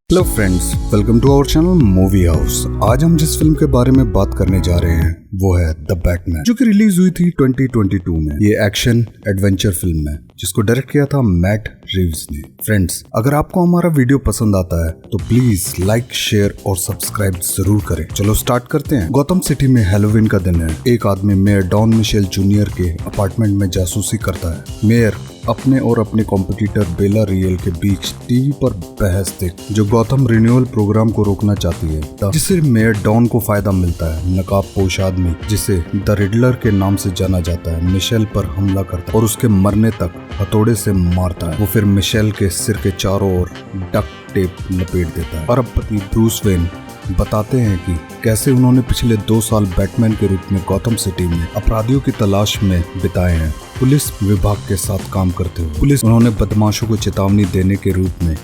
Hello friends, welcome to our channel movie house. आज हम जिस फिल्म के बारे में बात करने जा रहे हैं वो है द बैटमैन, जो कि रिलीज हुई थी 2022 में। ये एक्शन एडवेंचर फिल्म है जिसको डायरेक्ट किया था मैट रिव्स ने। फ्रेंड्स, अगर आपको हमारा वीडियो पसंद आता है तो प्लीज लाइक, शेयर और सब्सक्राइब जरूर करें। चलो स्टार्ट करते हैं। गौतम सिटी में हैलोवीन का दिन है। एक आदमी मेयर डॉन मिशेल जूनियर के अपार्टमेंट में जासूसी करता है। मेयर अपने और अपने कॉम्पिटिटर बेला रियल के बीच टीवी पर बहस देख जो गौतम रिन्यूअल प्रोग्राम को रोकना चाहती है, जिससे मेयर डॉन को फायदा मिलता है। नकाबपोश आदमी जिसे द रिडलर के नाम से जाना जाता है मिशेल पर हमला करता है और उसके मरने तक हथौड़े से मारता है। वो फिर मिशेल के सिर के चारों ओर डक्ट टेप लपेट देता है। अरबपति ब्रूस वेन बताते हैं कि कैसे उन्होंने पिछले 2 साल बैटमैन के रूप में गौतम सिटी में अपराधियों की तलाश में बिताए हैं, पुलिस विभाग के साथ काम करते हुए। उन्होंने बदमाशों को चेतावनी देने के रूप में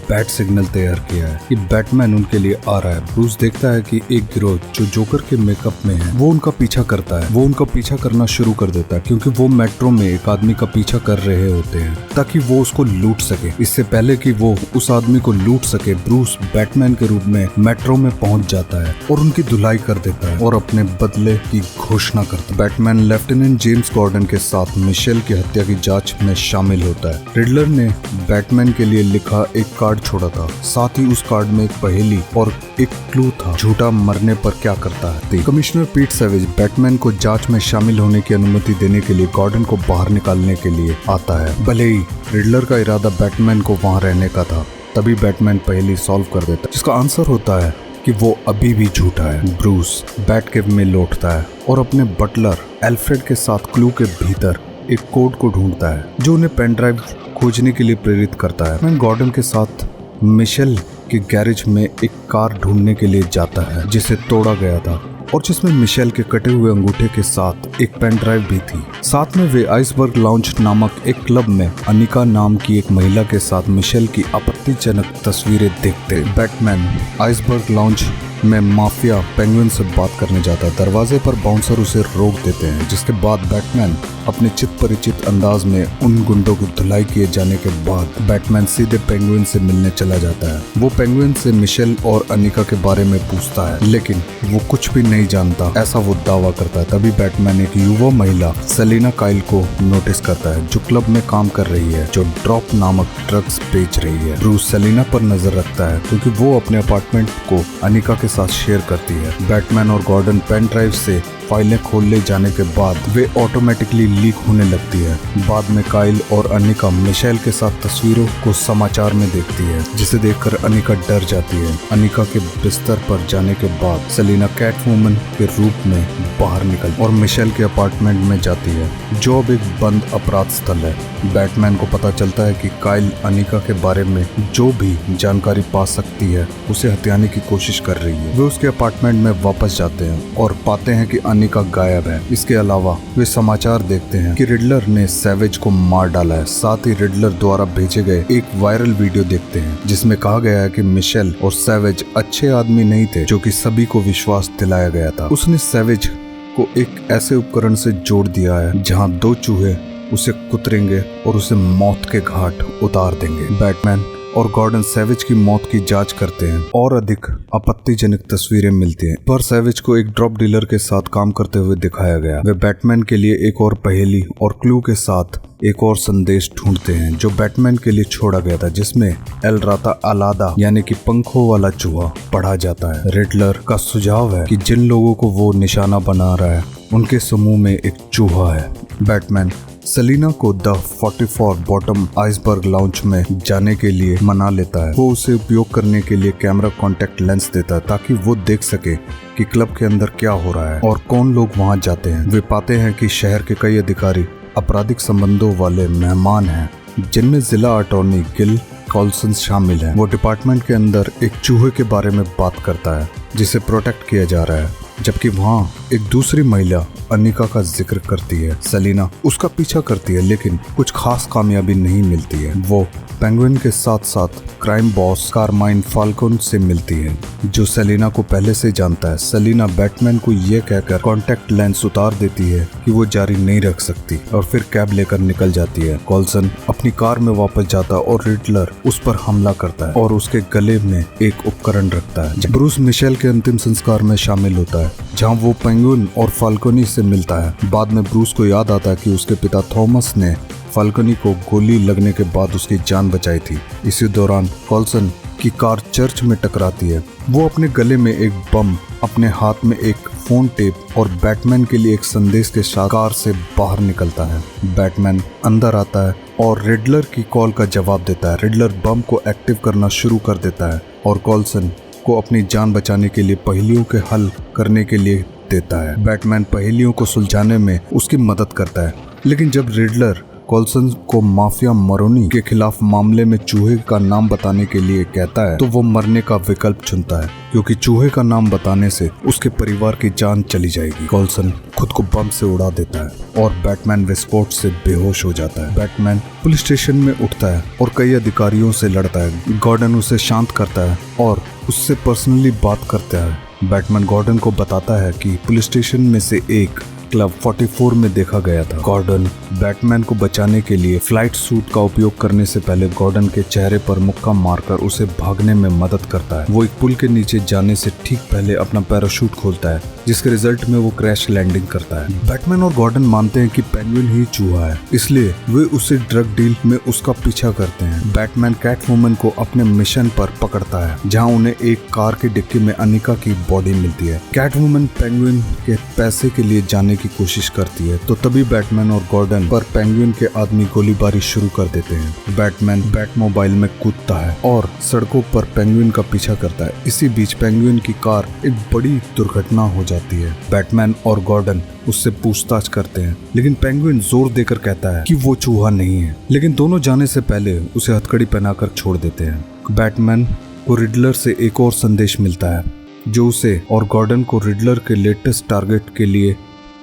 बैट सिग्नल तैयार किया है कि बैटमैन उनके लिए आ रहा है। ब्रूस देखता है कि एक गिरोह जो जोकर के मेकअप में है वो उनका पीछा करता है। वो उनका पीछा करना शुरू कर देता है क्योंकि वो मेट्रो में एक आदमी का पीछा कर रहे होते हैं ताकि वो उसको लूट सके। इससे पहले कि वो उस आदमी को लूट सके, ब्रूस बैटमैन के रूप में मेट्रो में पहुंच जाता है और उनकी धुलाई कर देता है और अपने बदले की घोषणा करता है। बैटमैन लेफ्टिनेंट जेम्स गॉर्डन के साथ मिशेल की हत्या की जांच में शामिल होता है। रिडलर ने बैटमैन के लिए लिखा एक कार्ड छोड़ा था। साथ ही उस कार्ड में एक पहेली और एक क्लू था, झूठा मरने पर क्या करता है। कमिश्नर पीट सैवेज बैटमैन को जांच में शामिल होने की अनुमति देने के लिए गॉर्डन को बाहर निकालने के लिए आता है। भले ही रिडलर का इरादा बैटमैन को वहां रहने का था, तभी बैटमैन पहेली सॉल्व कर देता है जिसका आंसर होता है कि वो अभी भी झूठा है। ब्रूस बैटकेव में लौटता है और अपने बटलर एल्फ्रेड के साथ क्लू के भीतर एक कोड को ढूंढता है जो उन्हें पेन ड्राइव खोजने के लिए प्रेरित करता है। गॉर्डन के साथ मिशेल के गैरेज में एक कार ढूंढने के लिए जाता है जिसे तोड़ा गया था और जिसमें मिशेल के कटे हुए अंगूठे के साथ एक पेन ड्राइव भी थी। साथ में वे आइसबर्ग लाउंज नामक एक क्लब में अनिका नाम की एक महिला के साथ मिशेल की आपत्तिजनक तस्वीरें देखते। बैटमैन आइसबर्ग लाउंज में माफिया पेंगुइन से बात करने जाता है। दरवाजे पर बाउंसर उसे रोक देते हैं, जिसके बाद बैटमैन अपने चित परिचित अंदाज में उन गुंडों की धुलाई किए जाने के बाद बैटमैन सीधे पेंगुइन से मिलने चला जाता है। वो पेंगुइन से मिशेल और अनिका के बारे में पूछता है, लेकिन वो कुछ भी नहीं जानता, ऐसा वो दावा करता है। तभी बैटमैन एक युवा महिला सेलिना काइल को नोटिस करता है जो क्लब में काम कर रही है, जो ड्रॉप नामक ड्रग्स बेच रही है। ब्रूस सेलिना पर नजर रखता है क्योंकि वो अपने अपार्टमेंट को अनिका के साथ शेयर करती है। बैटमैन और गॉर्डन पेन ड्राइव से फाइलें खोल ले जाने के बाद वे ऑटोमेटिकली लीक होने लगती है। बाद में काइल और अनिका मिशेल के साथ तस्वीरों को समाचार में देखती है, जिसे देखकर अनिका डर जाती है। अनिका के बिस्तर पर जाने के बाद सेलिना कैटवुमन के रूप में बाहर निकल और मिशेल के अपार्टमेंट में जाती है जो अब एक बंद अपराध स्थल है। बैटमैन को पता चलता है कि काइल अनिका के बारे में जो भी जानकारी पा सकती है उसे हत्याने की कोशिश कर रही है। वे उसके अपार्टमेंट में वापस जाते हैं और पाते हैं कि अनिका गायब है। इसके अलावा वे समाचार देखते हैं कि रिडलर ने सैवेज को मार डाला है। साथ ही रिडलर द्वारा भेजे गए एक वायरल वीडियो देखते हैं जिसमें कहा गया है कि मिशेल और सैवेज अच्छे आदमी नहीं थे जो कि सभी को विश्वास दिलाया गया था। उसने सैवेज को एक ऐसे उपकरण से जोड़ दिया है जहाँ 2 चूहे उसे कुतरेंगे और उसे मौत के घाट उतार देंगे। बैटमैन और गॉर्डन सैवेज की मौत की जांच करते हैं और अधिक आपत्तिजनक तस्वीरें मिलती हैं, पर सैवेज को एक ड्रॉप डीलर के साथ काम करते हुए दिखाया गया। वे बैटमैन के लिए एक और पहेली और क्लू के साथ एक और संदेश ढूंढते हैं जो बैटमैन के लिए छोड़ा गया था, जिसमें एल राता अलादा यानी कि पंखों वाला चूहा पढ़ा जाता है। रिडलर का सुझाव है कि जिन लोगों को वो निशाना बना रहा है उनके समूह में एक चूहा है। बैटमैन सेलिना को द 44 बॉटम आइसबर्ग लाउंज में जाने के लिए मना लेता है। वो उसे उपयोग करने के लिए कैमरा कॉन्टेक्ट लेंस देता है ताकि वो देख सके कि क्लब के अंदर क्या हो रहा है और कौन लोग वहां जाते हैं। वे पाते हैं कि शहर के कई अधिकारी आपराधिक संबंधों वाले मेहमान हैं, जिनमें जिला अटॉर्नी गिल कॉल्सन शामिल है। वो डिपार्टमेंट के अंदर एक चूहे के बारे में बात करता है जिसे प्रोटेक्ट किया जा रहा है, जबकि वहाँ एक दूसरी महिला अनिका का जिक्र करती है। सेलिना उसका पीछा करती है लेकिन कुछ खास कामयाबी नहीं मिलती है। वो पेंगुइन के साथ साथ क्राइम बॉस कारमाइन फाल्कोन से मिलती है जो सेलिना को पहले से जानता है। सेलिना बैटमैन को ये कहकर कॉन्टेक्ट लेंस उतार देती है कि वो जारी नहीं रख सकती और फिर कैब लेकर निकल जाती है। कॉल्सन अपनी कार में वापस जाता है और रिडलर उस पर हमला करता है और उसके गले में एक उपकरण रखता है। ब्रूस मिशेल के अंतिम संस्कार में शामिल होता है जहाँ वो पेंगुइन और फाल्कोनी से मिलता है। बाद में ब्रूस को याद आता है कि उसके पिता थॉमस ने फाल्कोनी को गोली लगने के बाद उसकी जान बचाई थी। इसी दौरान कॉल्सन की कार चर्च में टकराती है। वो अपने गले में एक बम, अपने हाथ में एक फोन टेप और बैटमैन के लिए एक संदेश के साथ कार से बाहर निकलता है। बैटमैन अंदर आता है और रिडलर की कॉल का जवाब देता है। रिडलर बम को एक्टिव करना शुरू कर देता है और कॉल्सन को अपनी जान बचाने के लिए पहेलियों के हल करने के लिए देता है। बैटमैन पहेलियों को सुलझाने में उसकी मदद करता है, लेकिन जब रिडलर कॉल्सन को माफिया मरोनी के खिलाफ मामले में चूहे का नाम बताने के लिए कहता है तो वो मरने का विकल्प चुनता है क्योंकि चूहे का नाम बताने से उसके परिवार की जान चली जाएगी। कॉल्सन खुद को बम से उड़ा देता है और बैटमैन विस्फोट से बेहोश हो जाता है। बैटमैन पुलिस स्टेशन में उठता है और कई अधिकारियों से लड़ता है। गॉर्डन उसे शांत करता है और उससे पर्सनली बात करता है। बैटमैन गॉर्डन को बताता है कि पुलिस स्टेशन में से एक क्लब 44 में देखा गया था। गॉर्डन बैटमैन को बचाने के लिए फ्लाइट सूट का उपयोग करने से पहले गॉर्डन के चेहरे पर मुक्का मारकर उसे भागने में मदद करता है। वो एक पुल के नीचे जाने से ठीक पहले अपना पैराशूट खोलता है जिसके रिजल्ट में वो क्रैश लैंडिंग करता है। बैटमैन और गॉर्डन मानते हैं कि पेंगुइन ही चूहा है, इसलिए वे उसे ड्रग डील में उसका पीछा करते हैं। बैटमैन कैटवुमन को अपने मिशन पर पकड़ता है जहां उन्हें एक कार की डिक्की में अनिका की बॉडी मिलती है। कैटवुमन पेंगुइन के पैसे के लिए जाने की कोशिश करती है तो तभी बैटमैन और गॉर्डन पर पेंगुइन के आदमी गोलीबारी शुरू कर देते हैं। बैटमैन बैटमोबाइल में कूदता है और सड़कों पर पेंगुइन का पीछा करता है। इसी बीच पेंगुइन की कार एक बड़ी दुर्घटना हो जाती है। बैटमैन और गॉर्डन उससे पूछताछ करते हैं लेकिन पेंगुइन जोर देकर कहता है कि वो चूहा नहीं है, लेकिन दोनों जाने से पहले उसे हथकड़ी पहनाकर छोड़ देते हैं। बैटमैन को रिडलर से एक और संदेश मिलता है जो उसे और गॉर्डन को रिडलर के लेटेस्ट टारगेट के लिए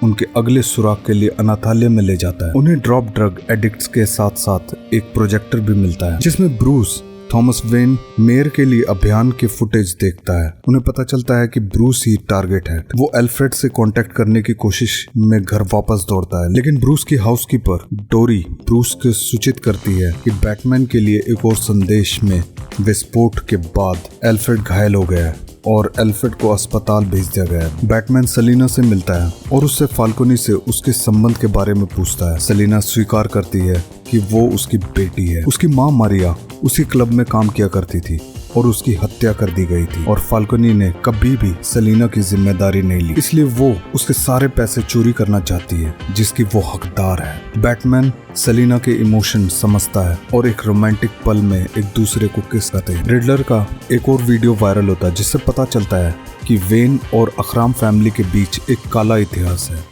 उनके अगले सुराग के लिए अनाथालय में ले जाता है। उन्हें ड्रॉप ड्रग एडिक्ट्स के साथ साथ एक प्रोजेक्टर भी मिलता है जिसमें ब्रूस थॉमस वेन मेयर के लिए अभियान के फुटेज देखता है। उन्हें पता चलता है कि ब्रूस ही टारगेट है। वो एल्फ्रेड से कांटेक्ट करने की कोशिश में घर वापस दौड़ता है लेकिन ब्रूस की हाउसकीपर डोरी ब्रूस को सूचित करती है कि बैटमैन के लिए एक और संदेश में विस्फोट के बाद एल्फ्रेड घायल हो गया है और एल्फ्रेड को अस्पताल भेज दिया गया है। बैटमैन सेलिना से मिलता है और उससे फाल्कोनी से उसके संबंध के बारे में पूछता है। सेलिना स्वीकार करती है कि वो उसकी बेटी है। उसकी माँ मारिया उसी क्लब में काम किया करती थी और उसकी हत्या कर दी गई थी और फाल्कोनी ने कभी भी सेलिना की जिम्मेदारी नहीं ली, इसलिए वो उसके सारे पैसे चोरी करना चाहती है जिसकी वो हकदार है। बैटमैन सेलिना के इमोशन समझता है और एक रोमांटिक पल में एक दूसरे को किस करते हैं। रिडलर का एक और वीडियो वायरल होता है जिससे पता चलता है कि वेन और अखराम फैमिली के बीच एक काला इतिहास है।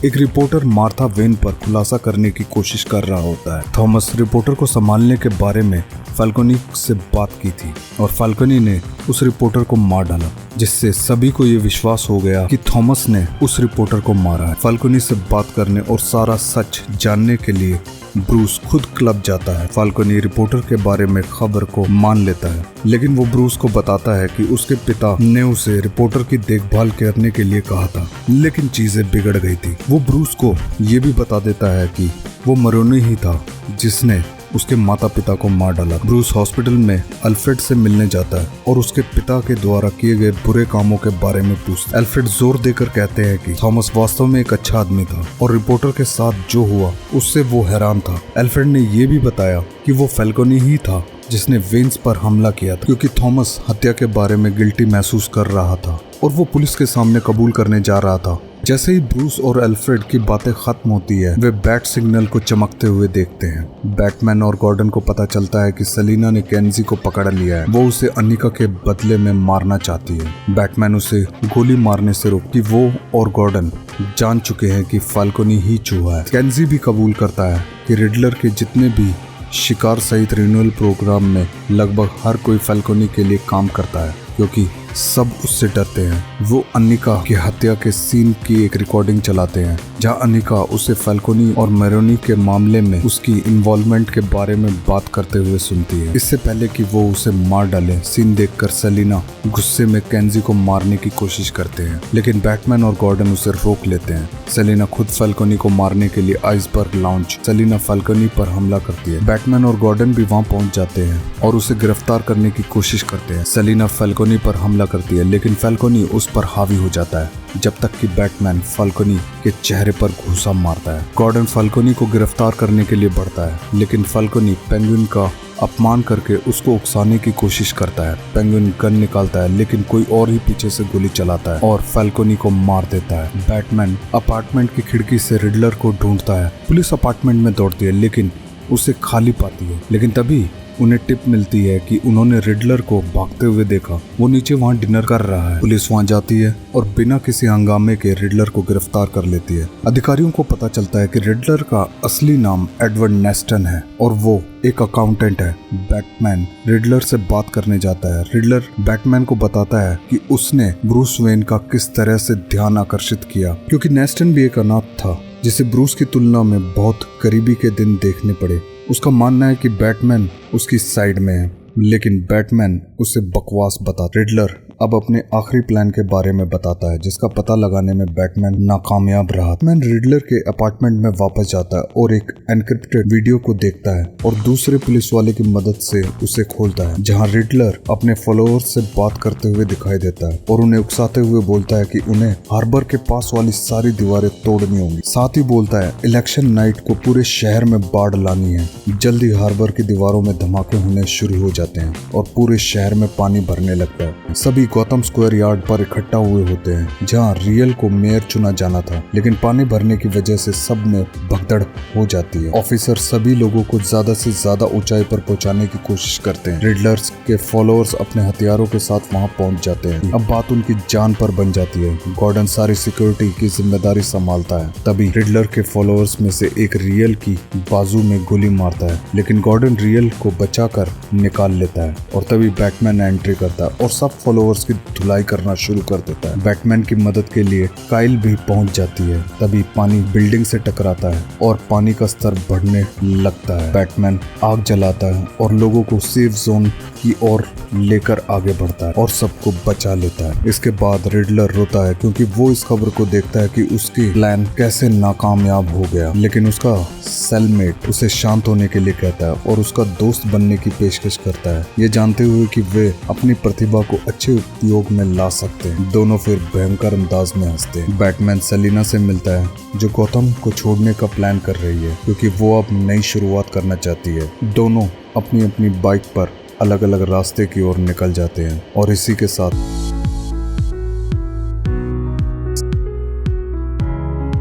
एक रिपोर्टर मार्था वेन पर खुलासा करने की कोशिश कर रहा होता है। थॉमस रिपोर्टर को संभालने के बारे में फाल्कोनी से बात की थी और फाल्कोनी ने उस रिपोर्टर को मार डाला जिससे सभी को ये विश्वास हो गया कि थॉमस ने उस रिपोर्टर को मारा है। फाल्कोनी से बात करने और सारा सच जानने के लिए ब्रूस खुद क्लब जाता है। फाल्कोनी रिपोर्टर के बारे में खबर को मान लेता है लेकिन वो ब्रूस को बताता है कि उसके पिता ने उसे रिपोर्टर की देखभाल करने के लिए कहा था लेकिन चीजें बिगड़ गई थी। वो ब्रूस को ये भी बता देता है कि वो मरोनी ही था जिसने उसके माता पिता को मार डाला। ब्रूस हॉस्पिटल में अल्फ्रेड से मिलने जाता है और उसके पिता के द्वारा किए गए बुरे कामों के बारे में पूछता है। अल्फ्रेड जोर देकर कहते हैं कि थॉमस वास्तव में एक अच्छा आदमी था और रिपोर्टर के साथ जो हुआ उससे वो हैरान था। अल्फ्रेड ने ये भी बताया कि वो फाल्कोनी ही था जिसने वेन्स पर हमला किया था क्योंकि थॉमस हत्या के बारे में गिल्टी महसूस कर रहा था और वो पुलिस के सामने कबूल करने जा रहा था। जैसे ही ब्रूस और अल्फ्रेड की बातें खत्म होती है वे बैट सिग्नल को चमकते हुए देखते हैं। बैटमैन और गॉर्डन को पता चलता है कि सेलिना ने केंजी को पकड़ लिया है। वो उसे अनिका के बदले में मारना चाहती है। बैटमैन उसे गोली मारने से रोक कि वो और गॉर्डन जान चुके हैं कि फाल्कोनी ही चूहा है। केंजी भी कबूल करता है कि रिडलर के जितने भी शिकार सहित रिन्यूअल प्रोग्राम में लगभग हर कोई फाल्कोनी के लिए काम करता है क्योंकि सब उससे डरते हैं। वो अनिका की हत्या के सीन की एक रिकॉर्डिंग चलाते हैं जहां अनिका उसे फाल्कोनी और मेरोनी के मामले में उसकी इन्वॉल्वमेंट के बारे में बात करते हुए सुनती है। इससे पहले कि वो उसे मार डाले, सीन देखकर सेलिना गुस्से में केंजी को मारने की कोशिश करते हैं, लेकिन बैटमैन और गॉर्डन उसे रोक लेते हैं। सेलिना खुद फाल्कोनी को मारने के लिए आइसबर्ग लाउंज सेलिना फाल्कोनी पर हमला करती है। बैटमैन और गॉर्डन भी वहां पहुंच जाते हैं और उसे गिरफ्तार करने की कोशिश करते हैं। सेलिना फाल्कोनी पर हमला करती है, लेकिन फाल्कोनी उस पर हावी हो जाता है जब तक कि बैटमैन फाल्कोनी के चेहरे पर घूंसा मारता है। गॉर्डन फाल्कोनी को गिरफ्तार करने के लिए बढ़ता है, लेकिन फाल्कोनी पेंगुइन का अपमान करके उसको उकसाने की कोशिश करता है। पेंगुइन गन निकालता है, लेकिन कोई और ही पीछे से गोली चलाता है और फाल्कोनी को मार देता है। बैटमैन अपार्टमेंट की खिड़की से रिडलर को ढूंढता है। पुलिस अपार्टमेंट में दौड़ती है, लेकिन उसे खाली पाती है। लेकिन तभी उन्हें टिप मिलती है कि उन्होंने रिडलर को भागते हुए देखा। वो नीचे वहाँ डिनर कर रहा है। पुलिस वहाँ जाती है और बिना किसी हंगामे के रिडलर को गिरफ्तार कर लेती है। अधिकारियों को पता चलता है कि रिडलर का असली नाम एडवर्ड नेस्टन है और वो एक अकाउंटेंट है। बैटमैन रिडलर से बात करने जाता है। रिडलर बैटमैन को बताता है कि उसने ब्रूस वेन का किस तरह से ध्यान आकर्षित किया, क्योंकि नेस्टन भी एक अनाथ था जिसे ब्रूस की तुलना में बहुत गरीबी के दिन देखने पड़े। उसका मानना है कि बैटमैन उसकी साइड में है, लेकिन बैटमैन उसे बकवास बताता। रिडलर अब अपने आखिरी प्लान के बारे में बताता है, जिसका पता लगाने में बैटमैन नाकामयाब रहा। बैटमैन रिडलर के अपार्टमेंट में वापस जाता है और एक एनक्रिप्टेड वीडियो को देखता है और दूसरे पुलिस वाले की मदद से उसे खोलता है, जहां रिडलर अपने फॉलोअर्स से बात करते हुए दिखाई देता है और उन्हें उकसाते हुए बोलता है कि उन्हें हार्बर के पास वाली सारी दीवारें तोड़नी होंगी। साथ ही बोलता है इलेक्शन नाइट को पूरे शहर में बाढ़ लानी है। जल्दी हार्बर की दीवारों में धमाके होने शुरू हो जाते हैं और पूरे शहर में पानी भरने लगता है। सभी गौतम स्क्वायर यार्ड पर इकट्ठा हुए होते हैं, जहां रियल को मेयर चुना जाना था, लेकिन पानी भरने की वजह से सब में भगदड़ हो जाती है। ऑफिसर सभी लोगों को ज्यादा से ज्यादा ऊंचाई पर पहुंचाने की कोशिश करते हैं। रिडलर्स के फॉलोअर्स अपने हथियारों के साथ वहां पहुंच जाते हैं। अब बात उनकी जान पर बन जाती है। गॉर्डन सारी सिक्योरिटी की जिम्मेदारी संभालता है। तभी रिडलर के फॉलोअर्स में से एक रियल की बाजू में गोली मारता है, लेकिन गॉर्डन रियल को बचाकर निकाल लेता है और तभी बैटमैन एंट्री करता है और सब फॉलोअर्स की धुलाई करना शुरू कर देता है। बैटमैन की मदद के लिए काइल भी पहुंच जाती है। तभी पानी बिल्डिंग से टकराता है और पानी का स्तर बढ़ने लगता है। बैटमैन आग जलाता है और लोगों को सेफ जोन की ओर लेकर आगे बढ़ता है और सबको बचा लेता है। इसके बाद रिडलर रोता है क्योंकि वो इस खबर को देखता है कि उसकी प्लान कैसे नाकामयाब हो गया, लेकिन उसका सेलमेट उसे शांत होने के लिए कहता है और उसका दोस्त बनने की पेशकश करता है, ये जानते हुए कि वे अपनी प्रतिभा को अच्छे उपयोग में ला सकते हैं। दोनों फिर भयंकर अंदाज में हंसते हैं। बैटमैन सेलिना से मिलता है जो गौतम को छोड़ने का प्लान कर रही है, क्योंकि वो अब नई शुरुआत करना चाहती है। दोनों अपनी अपनी बाइक पर अलग अलग रास्ते की ओर निकल जाते हैं और इसी के साथ